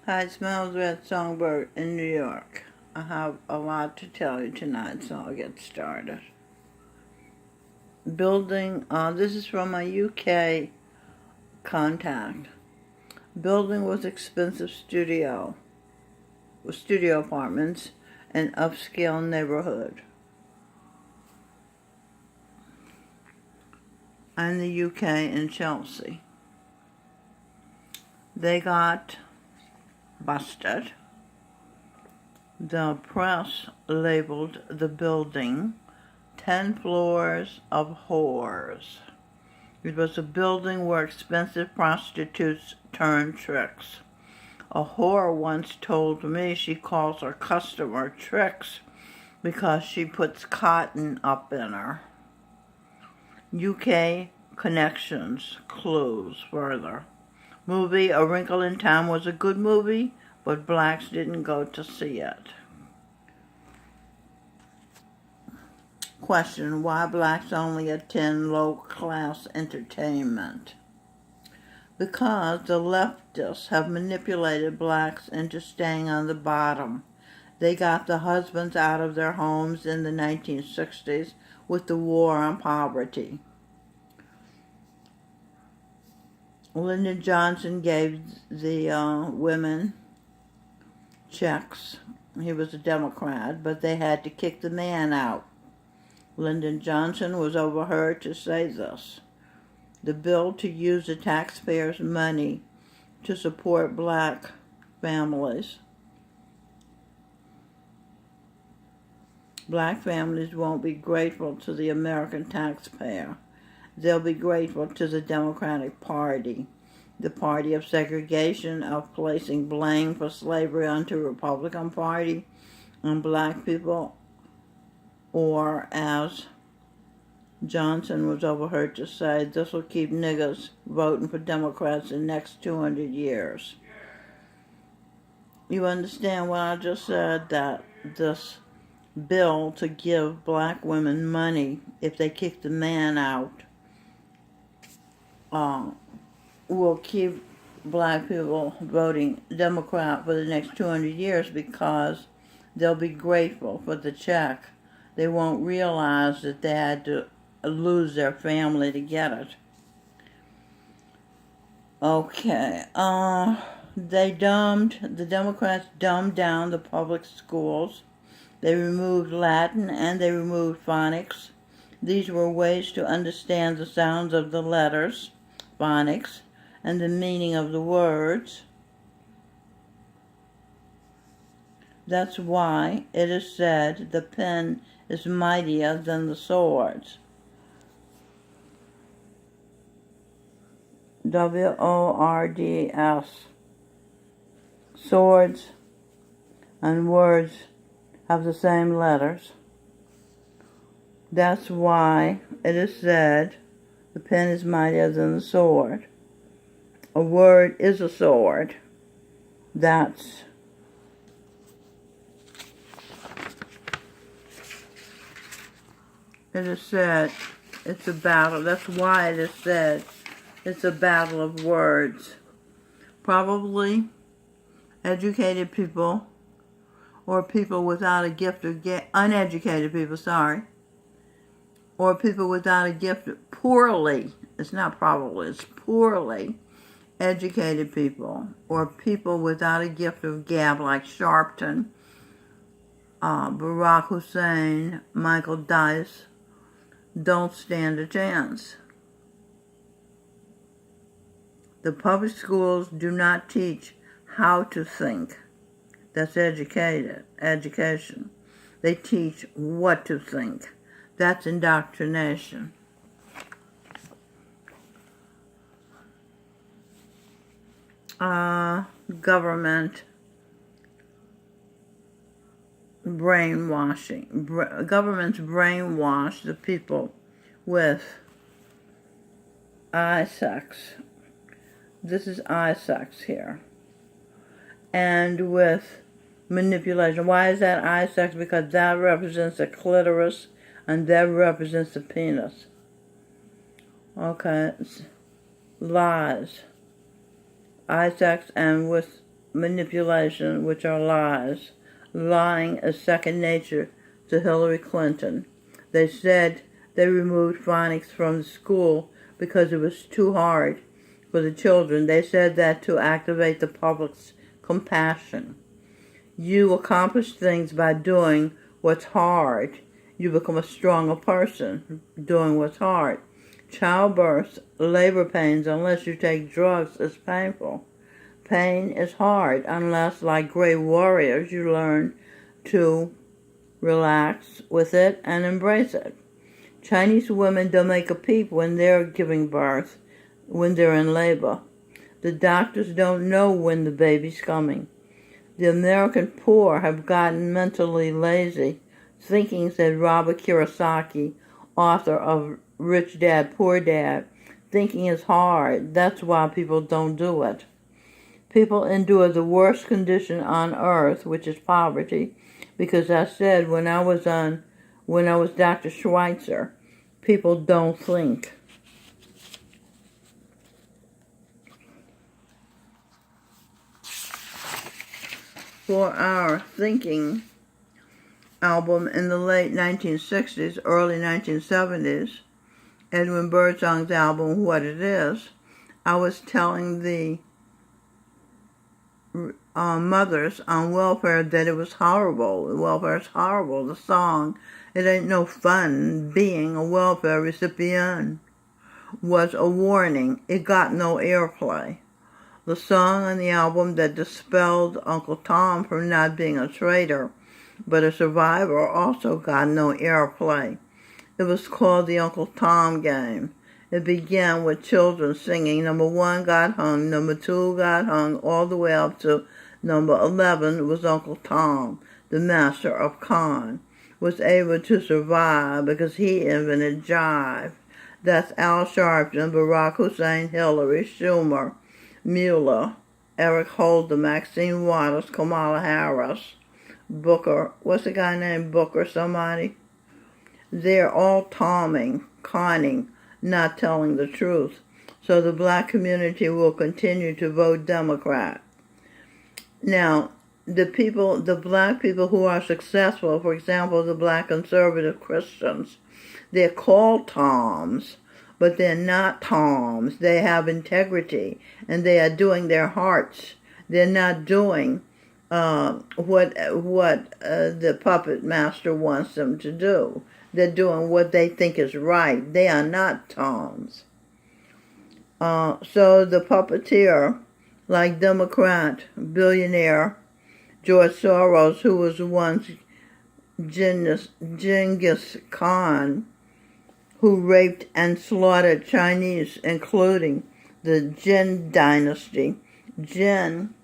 Hi, it's Miles Red Songbird in New York. I have a lot to tell you tonight, so I'll get started. This is from my UK contact. Building with expensive studio apartments in upscale neighborhood. In the UK in Chelsea. They got busted. The press labeled the building 10 floors of whores. It was a building where expensive prostitutes turned tricks. A whore once told me she calls her customer tricks because she puts cotton up in her. UK connections, clues further. Movie A Wrinkle in Time was a good movie, but blacks didn't go to see it. Question, why blacks only attend low-class entertainment? Because the leftists have manipulated blacks into staying on the bottom. They got the husbands out of their homes in the 1960s with the war on poverty. Lyndon Johnson gave the women checks. He was a Democrat, but they had to kick the man out. Lyndon Johnson was overheard to say this. The bill to use the taxpayers' money to support black families. Black families won't be grateful to the American taxpayer. They'll be grateful to the Democratic Party, the party of segregation, of placing blame for slavery onto the Republican Party and black people, or as Johnson was overheard to say, this will keep niggas voting for Democrats in the next 200 years. You understand what I just said? That this bill to give black women money if they kick the man out will keep black people voting Democrat for the next 200 years because they'll be grateful for the check. They won't realize that they had to lose their family to get it. Okay, the Democrats dumbed down the public schools. They removed Latin and they removed phonics. These were ways to understand the sounds of the letters, phonics, and the meaning of the words. That's why it is said the pen is mightier than the swords. W-O-R-D-S. Swords and words have the same letters. That's why it is said the pen is mightier than the sword. A word is a sword. It is said it's a battle. That's why it is said it's a battle of words. Probably educated people or people without a gift of uneducated people, or people without a gift of it's not probably, it's poorly educated people, or people without a gift of gab like Sharpton, Barack Hussein, Michael Dice, don't stand a chance. The public schools do not teach how to think. That's education. They teach what to think. That's indoctrination. Government brainwashing. Governments brainwash the people with sex. This is sex here. And with manipulation. Why is that sex? Because that represents the clitoris and that represents the penis. Okay. Lies. Sex and with manipulation, which are lies. Lying is second nature to Hillary Clinton. They said they removed phonics from the school because it was too hard for the children. They said that to activate the public's compassion. You accomplish things by doing what's hard. You become a stronger person doing what's hard. Childbirth, labor pains, unless you take drugs, is painful. Pain is hard unless, like great warriors, you learn to relax with it and embrace it. Chinese women don't make a peep when they're giving birth, when they're in labor. The doctors don't know when the baby's coming. The American poor have gotten mentally lazy, thinking, said Robert Kiyosaki, author of Rich Dad, Poor Dad, thinking is hard. That's why people don't do it. People endure the worst condition on earth, which is poverty, because I said when I was Dr. Schweitzer, people don't think. For our Thinking album in the late 1960s, early 1970s, Edwin Birdsong's album, What It Is, I was telling the mothers on welfare that it was horrible. Welfare is horrible. The song, It Ain't No Fun Being a Welfare Recipient, was a warning. It got no airplay. The song on the album that dispelled Uncle Tom from not being a traitor, but a survivor, also got no airplay. It was called the Uncle Tom Game. It began with children singing. Number 1 got hung, number 2 got hung, all the way up to number 11 was Uncle Tom, the master of con, was able to survive because he invented jive. That's Al Sharpton, Barack Hussein, Hillary, Schumer, Mueller, Eric Holder, Maxine Waters, Kamala Harris, Booker, what's the guy named Booker, somebody? They're all tomming, conning, not telling the truth. So the black community will continue to vote Democrat. Now, the black people who are successful, for example, the black conservative Christians, they're called Toms, but they're not Toms. They have integrity, and they are doing their hearts. They're not doing what the puppet master wants them to do. They're doing what they think is right. They are not Toms. So the puppeteer, like Democrat billionaire George Soros, who was once Genghis Khan, who raped and slaughtered Chinese, including the Jin dynasty. Jin,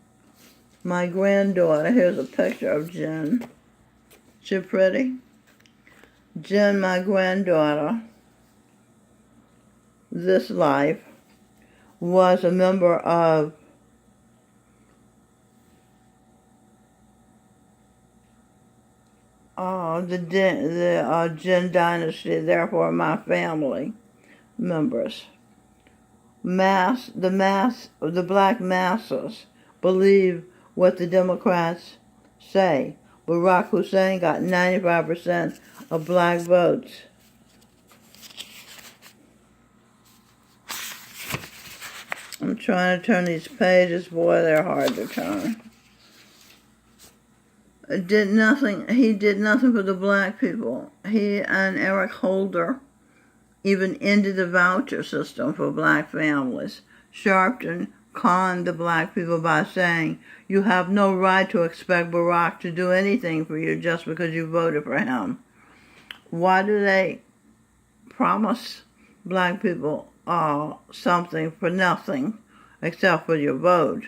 my granddaughter, here's a picture of Jin. She pretty? Jin, my granddaughter, this life, was a member of the Jin dynasty, therefore my family members. The black masses believe what the Democrats say. Barack Hussein got 95% of black votes. I'm trying to turn these pages. Boy, they're hard to turn. He did nothing for the black people. He and Eric Holder even ended the voucher system for black families. Sharpton conned the black people by saying, you have no right to expect Barack to do anything for you just because you voted for him. Why do they promise black people something for nothing except for your vote?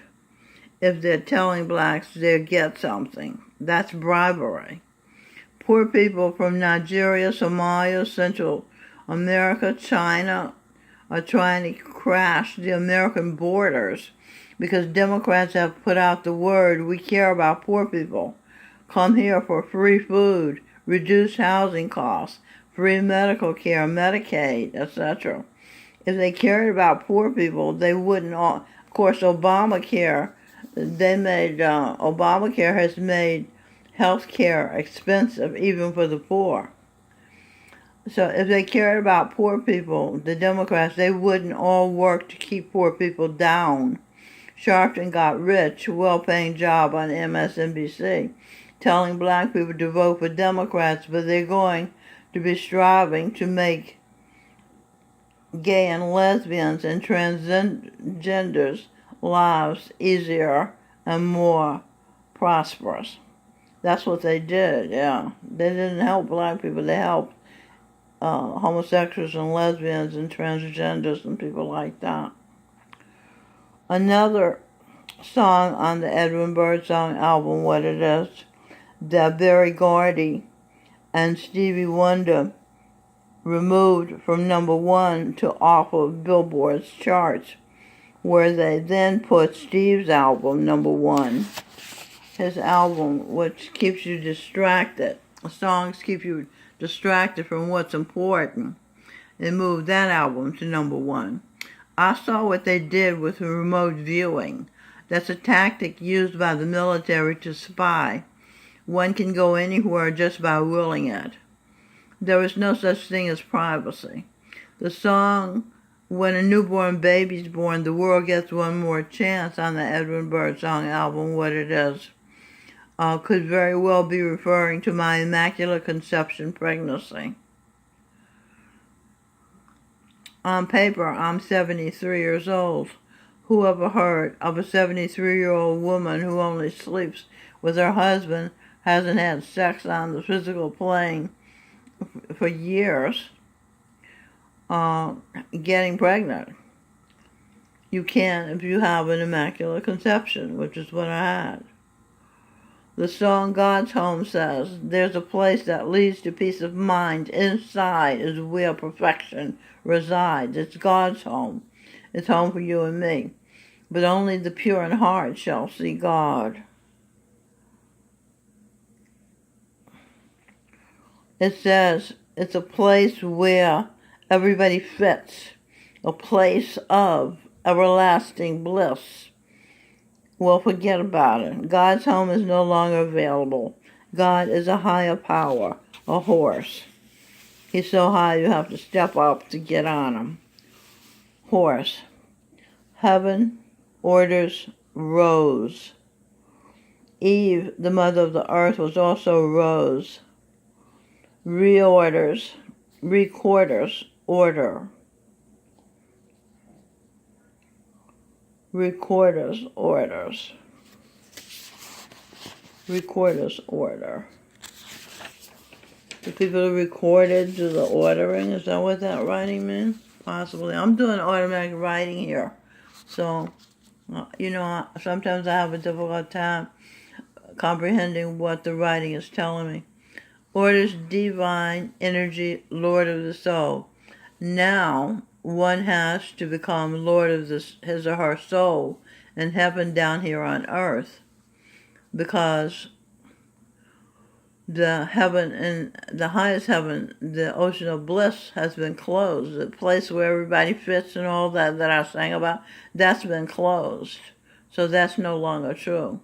If they're telling blacks they'll get something, that's bribery. Poor people from Nigeria, Somalia, Central America, China are trying to crash the American borders because Democrats have put out the word, we care about poor people. Come here for free food, reduced housing costs, free medical care, Medicaid, etc. If they cared about poor people, they wouldn't. Of course, Obamacare Obamacare has made health care expensive even for the poor. So if they cared about poor people, the Democrats, they wouldn't all work to keep poor people down. Sharpton got rich, well-paying job on MSNBC, telling black people to vote for Democrats, but they're going to be striving to make gay and lesbians and transgenders' lives easier and more prosperous. That's what they did, yeah. They didn't help black people, they helped homosexuals and lesbians and transgenders and people like that. Another song on the Edwin Birdsong album, What It Is, that Berry Gordy and Stevie Wonder removed from number 1 to off of Billboard's charts, where they then put Steve's album number 1. His album, which keeps you distracted. Songs keep you distracted from what's important. They moved that album to number 1. I saw what they did with remote viewing. That's a tactic used by the military to spy. One can go anywhere just by willing it. There is no such thing as privacy. The song, When a Newborn Baby's Born, the World Gets One More Chance on the Edwin Birdsong album, What It Is, could very well be referring to my Immaculate Conception pregnancy. On paper, I'm 73 years old. Who ever heard of a 73-year-old woman who only sleeps with her husband, hasn't had sex on the physical plane for years, getting pregnant? You can if you have an Immaculate Conception, which is what I had. The song God's Home says, there's a place that leads to peace of mind. Inside is where perfection resides. It's God's home. It's home for you and me. But only the pure in heart shall see God. It says it's a place where everybody fits. A place of everlasting bliss. Well, forget about it. God's home is no longer available. God is a higher power, a horse. He's so high you have to step up to get on him. Horse. Heaven orders rose. Eve, the mother of the earth, was also rose. Recorders, order. Recorder's orders. Recorder's order. The people who recorded do the ordering. Is that what that writing means? Possibly. I'm doing automatic writing here. So, sometimes I have a difficult time comprehending what the writing is telling me. Orders divine energy, Lord of the soul. Now, one has to become Lord of his or her soul in heaven down here on earth, because the heaven and the highest heaven, the ocean of bliss, has been closed. The place where everybody fits and all that I sang about, that's been closed. So that's no longer true.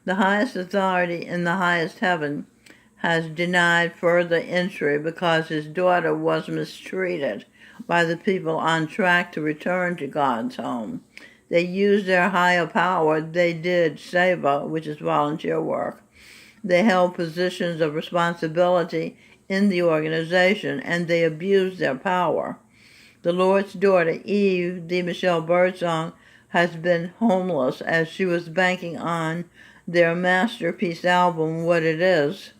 The highest authority in the highest heaven has denied further entry because his daughter was mistreated by the people on track to return to God's home. They used their higher power. They did SEVA, which is volunteer work. They held positions of responsibility in the organization, and they abused their power. The Lord's daughter, Eve, the Michelle Birdsong, has been homeless as she was banking on their masterpiece album, What It Is,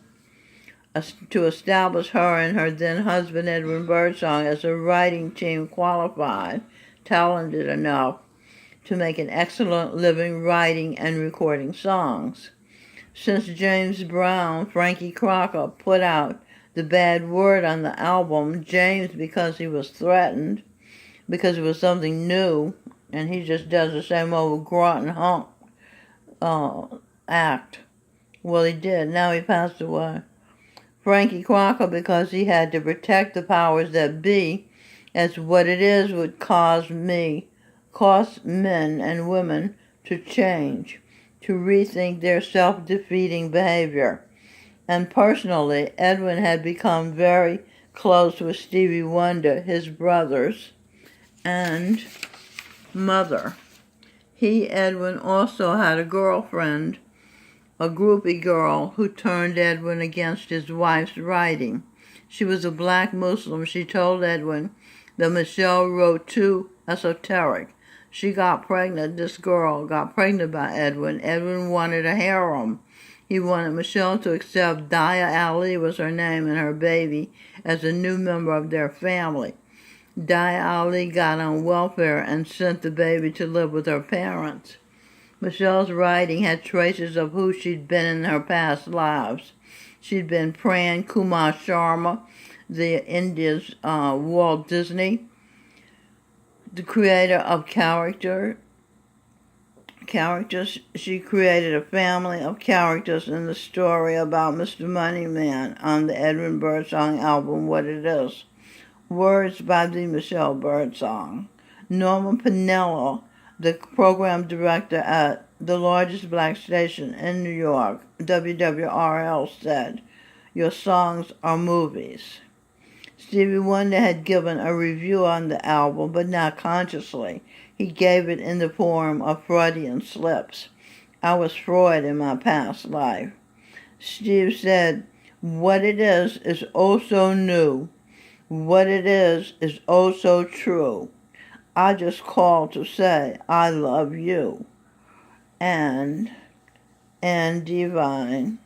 to establish her and her then-husband Edwin Birdsong as a writing team qualified, talented enough to make an excellent living writing and recording songs. Since James Brown, Frankie Crocker, put out the bad word on the album, James, because he was threatened, because it was something new, and he just does the same old grunt and hump act. Well, he did. Now he passed away. Frankie Crocker, because he had to protect the powers that be, as What It Is would cost men and women to change, to rethink their self-defeating behavior. And personally, Edwin had become very close with Stevie Wonder, his brothers, and mother. Edwin, also had a girlfriend, a groupie girl, who turned Edwin against his wife's writing. She was a black Muslim. She told Edwin that Michelle wrote too esoteric. This girl got pregnant by Edwin. Edwin wanted a harem. He wanted Michelle to accept Daya Ali was her name and her baby as a new member of their family. Daya Ali got on welfare and sent the baby to live with her parents. Michelle's writing had traces of who she'd been in her past lives. She'd been Pran Kumar Sharma, the India's Walt Disney, the creator of characters. She created a family of characters in the story about Mr. Moneyman on the Edwin Birdsong album, What It Is. Words by the Michelle Birdsong. Norma Pinello, the program director at the largest black station in New York, WWRL, said, "Your songs are movies." Stevie Wonder had given a review on the album, but not consciously. He gave it in the form of Freudian slips. I was Freud in my past life. Steve said, "What it is oh so new. What it is oh so true. I just called to say I love you." And divine,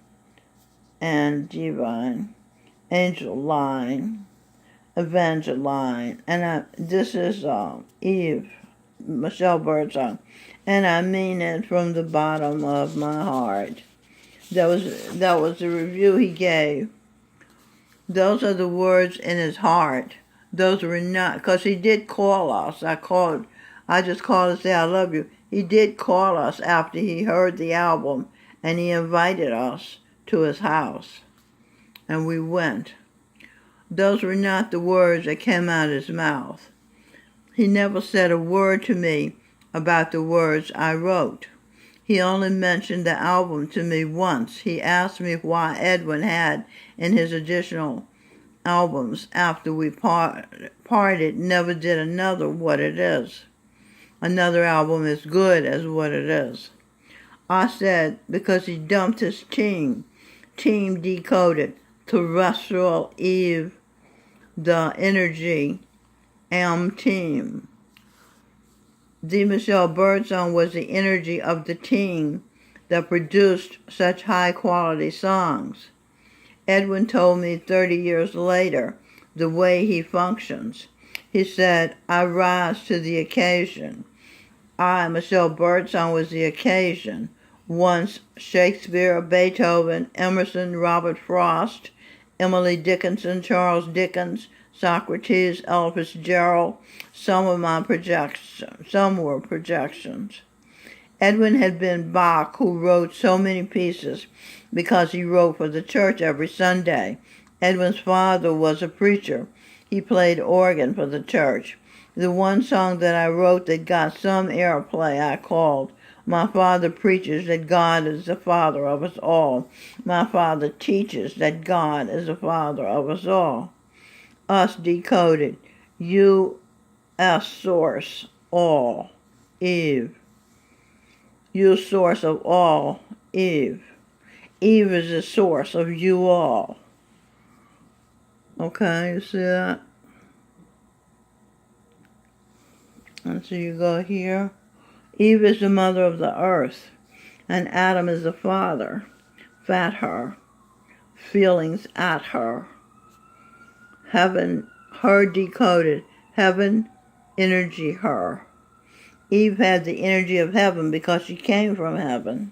Angel Line, Evangeline, and this is Eve, Michelle Birdsong, and I mean it from the bottom of my heart. That was the review he gave. Those are the words in his heart. Those were not, because he did call us. I just called to say I love you. He did call us after he heard the album, and he invited us to his house, and we went. Those were not the words that came out of his mouth. He never said a word to me about the words I wrote. He only mentioned the album to me once. He asked me why Edwin had in his additional albums after we parted never did another What It Is. Another album as good as What It Is. I said because he dumped his team decoded, terrestrial Eve, the energy, team. The Michelle Birdsong was the energy of the team that produced such high-quality songs. Edwin told me 30 years later the way he functions. He said, "I rise to the occasion." I, Michelle Birdsong, was the occasion. Once Shakespeare, Beethoven, Emerson, Robert Frost, Emily Dickinson, Charles Dickens, Socrates, Ella Fitzgerald, some were projections. Edwin had been Bach, who wrote so many pieces because he wrote for the church every Sunday. Edwin's father was a preacher. He played organ for the church. The one song that I wrote that got some airplay I called "My Father Preaches That God is the Father of Us All. My Father Teaches That God is the Father of Us All." Us decoded. U-S source, all, Eve. You source of all, Eve. Eve is the source of you all. Okay, you see that? And so you go here. Eve is the mother of the earth, and Adam is the father. Fat her. Feelings at her. Heaven, her decoded. Heaven, energy, her. Eve had the energy of heaven because she came from heaven.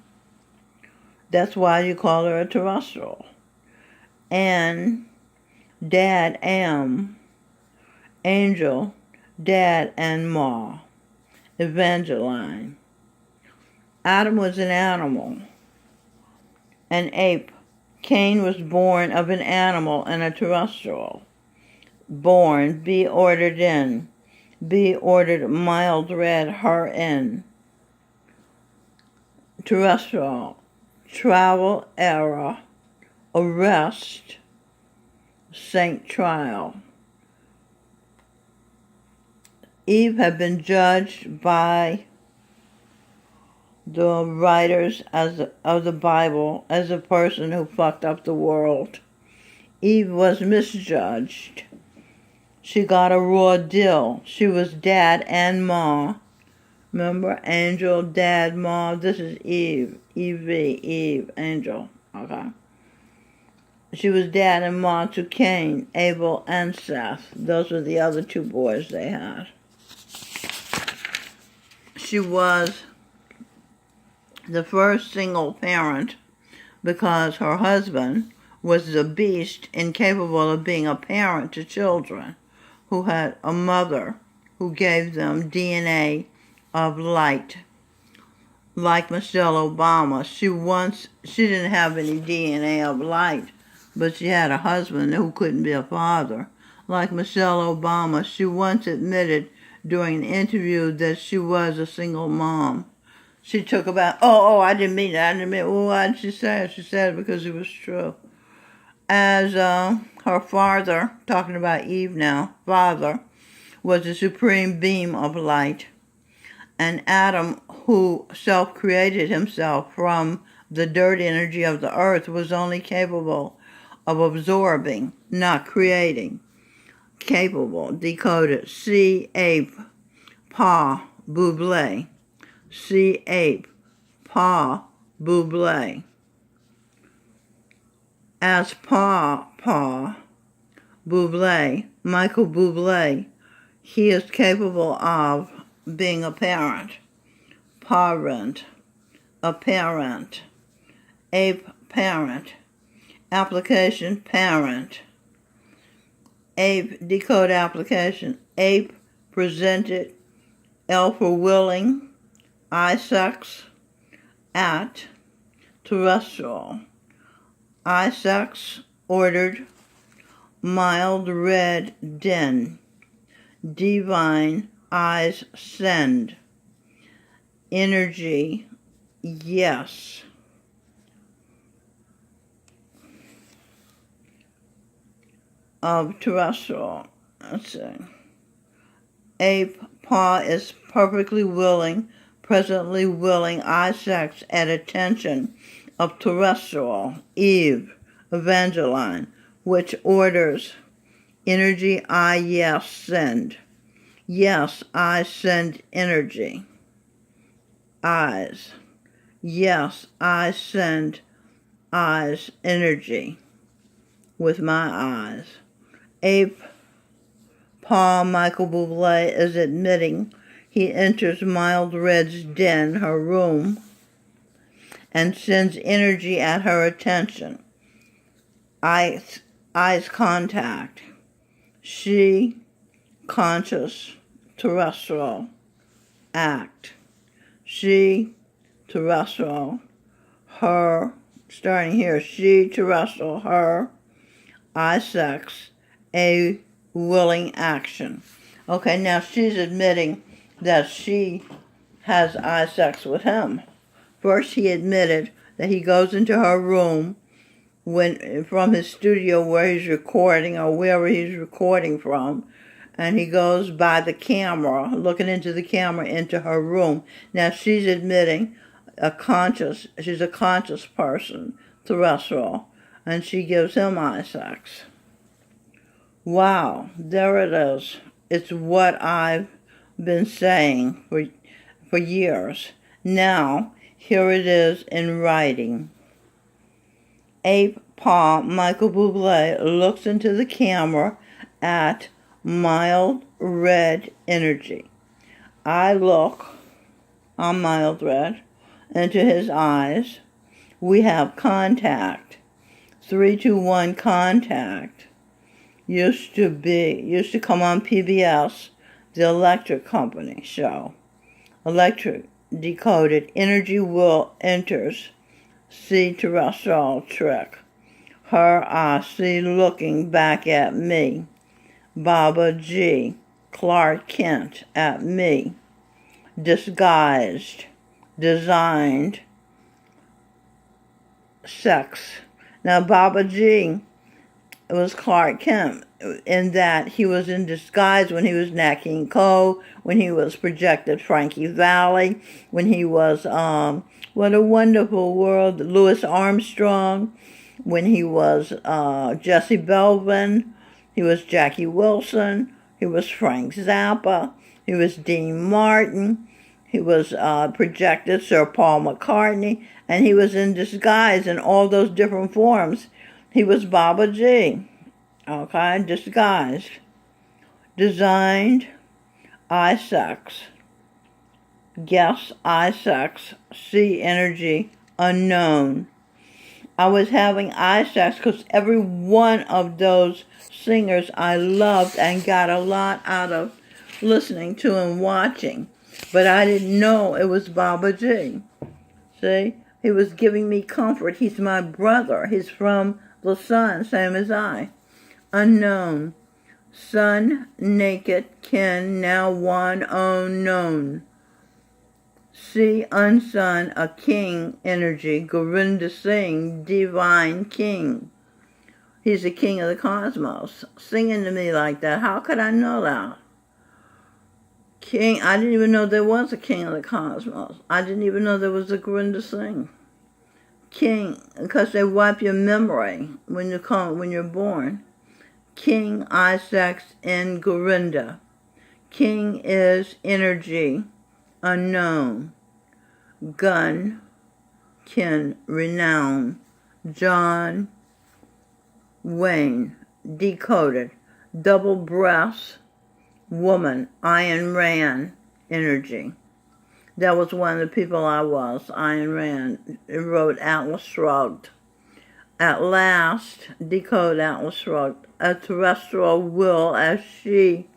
That's why you call her a terrestrial. And Dad, Angel, Dad, and Ma. Evangeline. Adam was an animal, an ape. Cain was born of an animal and a terrestrial. Born, be ordered in. Be ordered mild red, her in. terrestrial, travel era, arrest, saint trial. Eve had been judged by the writers of the Bible as a person who fucked up the world. Eve was misjudged. She got a raw deal. She was dad and ma. Remember, angel, dad, ma. This is Eve. Eve, angel. Okay. She was dad and ma to Cain, Abel, and Seth. Those were the other two boys they had. She was the first single parent because her husband was a beast incapable of being a parent to children who had a mother who gave them DNA of light. Like Michelle Obama, she didn't have any DNA of light, but she had a husband who couldn't be a father. Like Michelle Obama, she once admitted during an interview that she was a single mom. She took about, I didn't mean that. Well, why did she say it? She said it because it was true. As her father, talking about Eve now, father, was the supreme beam of light. And Adam, who self-created himself from the dirt energy of the earth, was only capable of absorbing, not creating. Capable, decoded, C. Ape, Pa, Buble. C. Ape, Pa, Buble. As Pa, Buble, Michael Bublé, he is capable of being a parent, parent, a parent, ape parent, application parent, ape decode application, ape presented, L for willing, I sex, at, terrestrial, I sex, ordered, mild red den, divine, eyes send, energy, yes. Of terrestrial, let's see. Ape, Pa is perfectly willing, presently willing, I sex, at attention of terrestrial, Eve, Evangeline, which orders, energy, I yes send. Yes, I send energy. Eyes. Yes, I send eyes energy with my eyes. Ape, Pa, Michael Bublé is admitting he enters Mild Red's den, her room, and sends energy at her attention. Eyes contact. She, conscious, terrestrial, act. She, terrestrial, her, starting here, she, terrestrial, her, I sex, a willing action. Okay, now she's admitting that she has I sex with him. First, he admitted that he goes into her room from his studio where he's recording or wherever he's recording from, and he goes by the camera, looking into the camera into her room. Now she's admitting she's a conscious person, terrestrial, and she gives him I sex. Wow, there it is. It's what I've been saying for years. Now, here it is in writing. Ape Pa, Michael Bublé, looks into the camera at mild red energy. I look, I'm mild red, into his eyes. We have contact. 321 contact. Used to come on PBS, the Electric Company show. Electric decoded, energy will enters, see terrestrial trick. Her I see looking back at me. Baba G, Clark Kent at me. Disguised, designed, sex. Now, Baba G was Clark Kent in that he was in disguise when he was Nat King Cole, when he was projected Frankie Valli, when he was What a Wonderful World, Louis Armstrong, when he was Jesse Belvin, he was Jackie Wilson, he was Frank Zappa, he was Dean Martin, he was projected Sir Paul McCartney, and he was in disguise in all those different forms. He was Baba G, okay, disguised. Designed, I-Sex. Guess, I-Sex. See energy, unknown. I was having I-Sex because every one of those singers I loved and got a lot out of listening to and watching. But I didn't know it was Baba G. See? He was giving me comfort. He's my brother. He's from the sun, same as I. Unknown. Sun, naked, kin, now one unknown. See, unsun, a king energy. Govinda Singh, divine king. He's the king of the cosmos. Singing to me like that. How could I know that? King, I didn't even know there was a king of the cosmos. I didn't even know there was a Govinda Singh. King, because they wipe your memory when you're born. King, I-Sex, in Gorinda. King is energy, unknown. Gun, kin, renown. John Wayne, decoded. Double breast, woman, Ayn Rand, energy. That was one of the people I was, Ayn Rand. It wrote Atlas Shrugged. At last, decode Atlas Shrugged. A terrestrial will as she,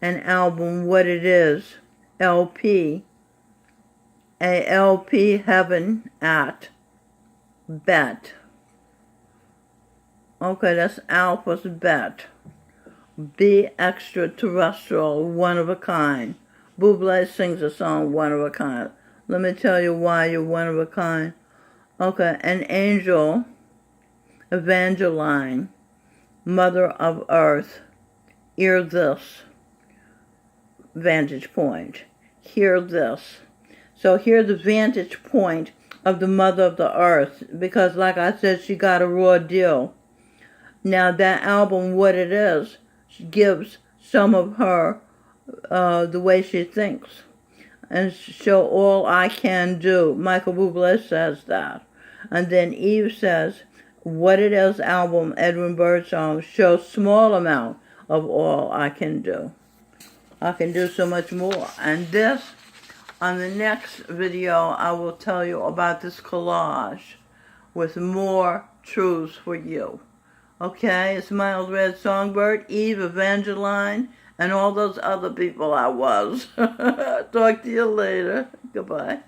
an album, what it is, LP. A LP heaven at bet. Okay, that's Alpha's bet. Be extraterrestrial, one of a kind. Bublé sings a song, one of a kind. Let me tell you why you're one of a kind. Okay, an angel, Evangeline, mother of earth. Hear this, vantage point. Hear this. So here's the vantage point of the mother of the earth, because like I said, she got a raw deal. Now that album, what it is, gives some of her the way she thinks. And show all I can do. Michael Bublé says that. And then Eve says, what it is album, Edwin Birdsong, shows small amount of all I can do. I can do so much more. And this, on the next video, I will tell you about this collage with more truths for you. Okay, it's my old red songbird, Eve, Evangeline, and all those other people I was. Talk to you later. Goodbye.